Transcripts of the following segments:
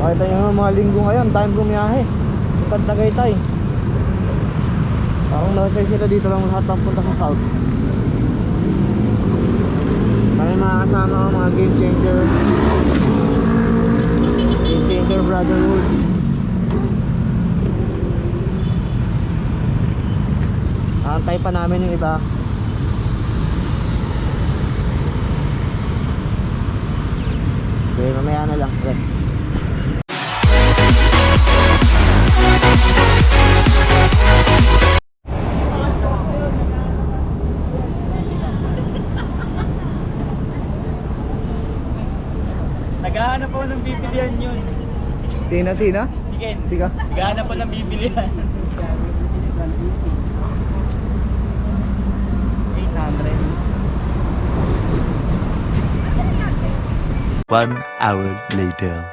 Makita nyo yung mga linggo ngayon, time bumiyahe Pagkat Tagaytay. Parang nakasay sila dito lang lahat ang punta sa south. Kami mga kasama ko, mga game changer. Game changer brotherhood. Antay pa namin yung iba. Okay, mamaya na lang. Okay. Naghahanap ako ng bibilihan yun. Tina? Sige. Sige. Naghahanap ako ng bibilihan. 800. 1 hour later.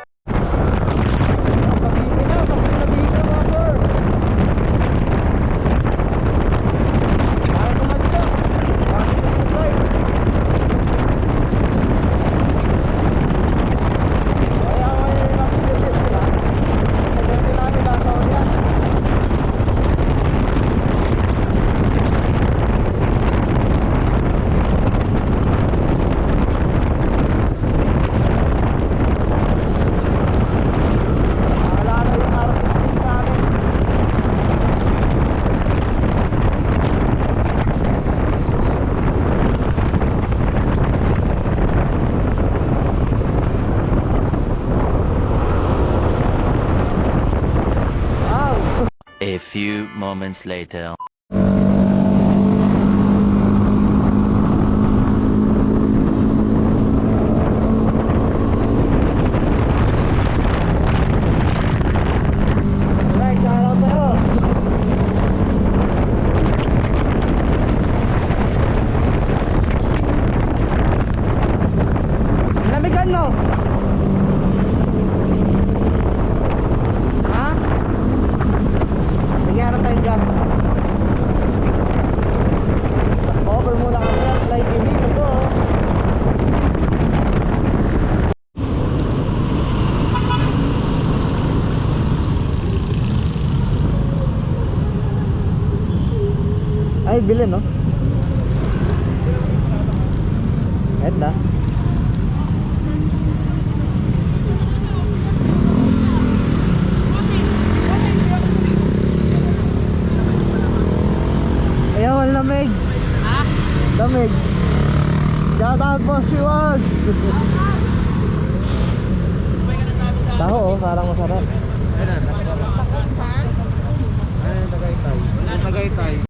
A few moments later. Right, shout out sa'yo. Namigan mo? Ha? Nagyara tayong gas. Over muna kami at like dito po. Ay, bilhin no? Edna. Ayaw, lamig. Ha? Lamig. Shout out po si Wag. Taho oh, parang masarap. Tagaytay.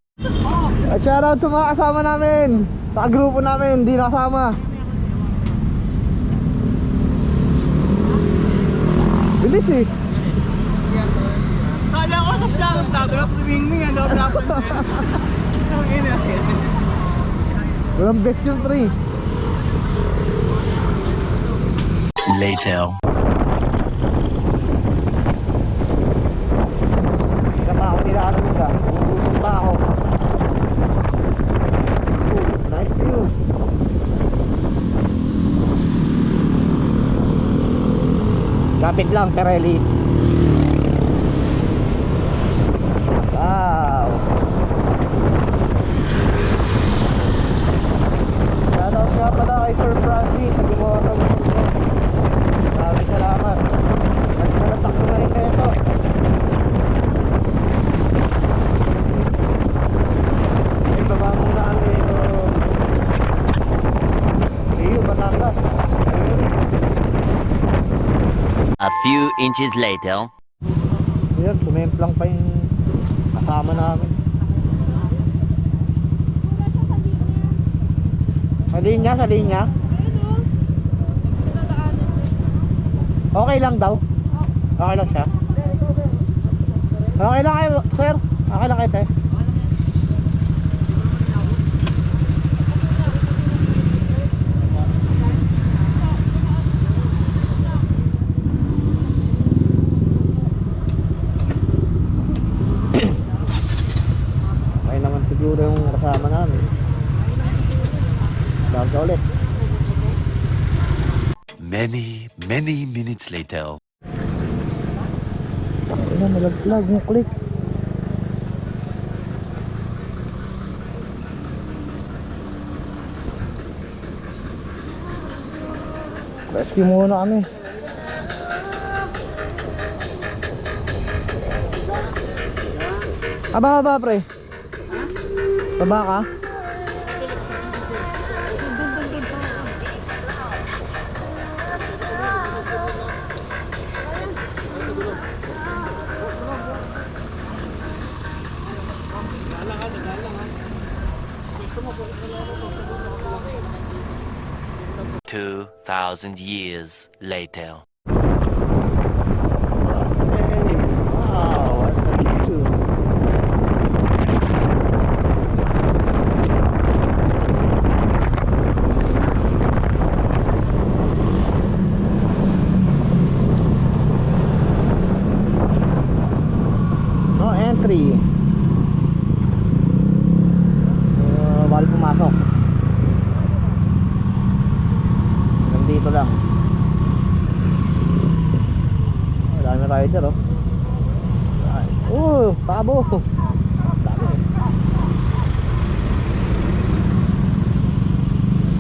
Shout out sa mga kasama namin. Sa grupo namin, hindi nakasama. Bilis eh. Kala ko sa plano tago na tumingming ang daw dapat. Ang ina. Walang best yun pre. Later. Hindi ka pa ako nilaanong ka. Pupunta pa ako. Nice view. Kapit lang, Pirelli. Wow. Shoutout nga pala kay Sir Francis sa gumawa ng video. Maraming salamat. Nagpalatak ko na rin kayo ito. Ay, baba muna kami ito. Iyo, Batangas. A few inches later. Yan, sumemplang pa yung kasama namin. Sa linya? Okay lang daw? Okay lang siya? Okay lang kayo, sir? Okay lang kayo, te? Okay naman siguro yung kasama namin. Saan ulit? Many minutes later. Ano, nalaglag yung click. Rescue muna kami. Aba pre. Baba ka? Two 2,000 years later. Wow, what a view. No entry. Bawal pumasok. Dito lang. Wala na rider oh. Pabo. Dami.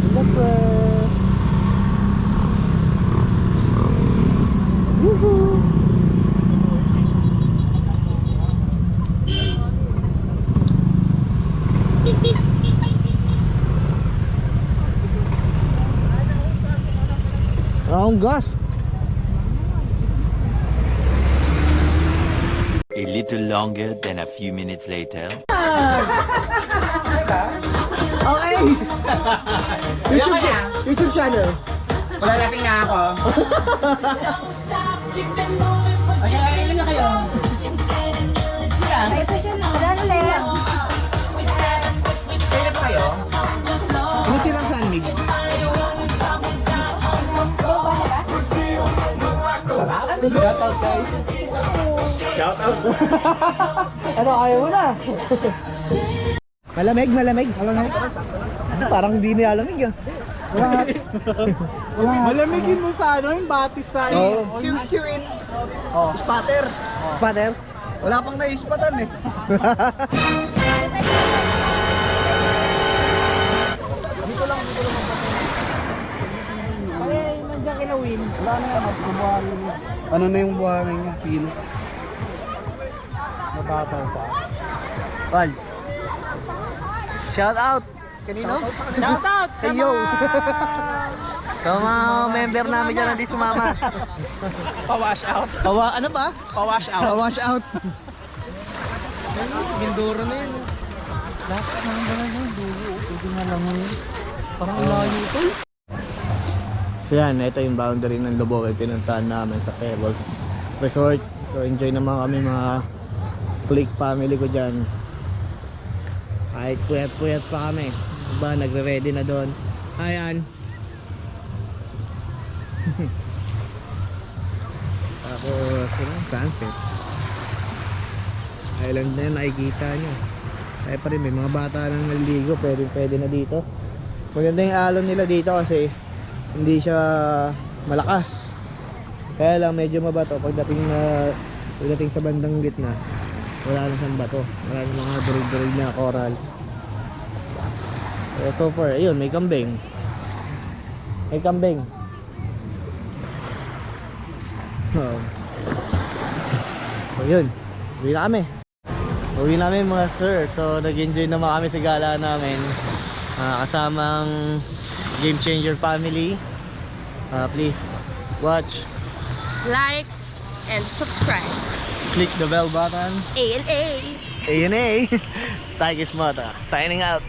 Siyempre. Woohoo. Wrong gas. A little longer than a few minutes later. Okay. YouTube channel. Wala lasing na ako. Ay, ilan na kayo? Kailan pa kayo? Ano silang sanmig? Shout out guys. Shout out. Ano, ayaw mo na? Malamig. Parang hindi nilalamig ah. Malamigin mo sa ano, yung batis tayo. Si Rin. Oh. Spatter. Wala pang naispatan eh. Ano na yung buhangin niya? Pino. Matataw pa. Pal. Shout out. Kanino? Shout out Sa iyo. Sa mga member namin dyan hindi sumama. Pa-wash out. Ano pa? Pa-wash out. Wash out. Mindoro na yun. Lahat ng ganun yung dulo. Pwede nga lang yun. Parang layo ito. So yan, ito yung boundary ng Loboc. Pinuntahan namin sa Pebbles Resort. So enjoy naman kami mga click family ko dyan. Kahit puyat pa kami. Diba, nagre-ready na doon. Ayan. Tapos, sunset. Island na yun, nakikita nyo. Kaya pa rin, may mga bata nang naliligo. Pwede na dito. Maganda yung alon nila dito kasi hindi siya malakas. Kaya lang medyo mabato pagdating sa bandang gitna. Wala na siyang bato. Wala na mga durig-durig na corals. So far, ayun, may kambing. So yun, uwi namin mga sir. So nag-enjoy naman kami sa gala namin, kasamang Game Changer family. Please watch, like, and subscribe. click the bell button. ANA. ANA. Tigers Mata signing out.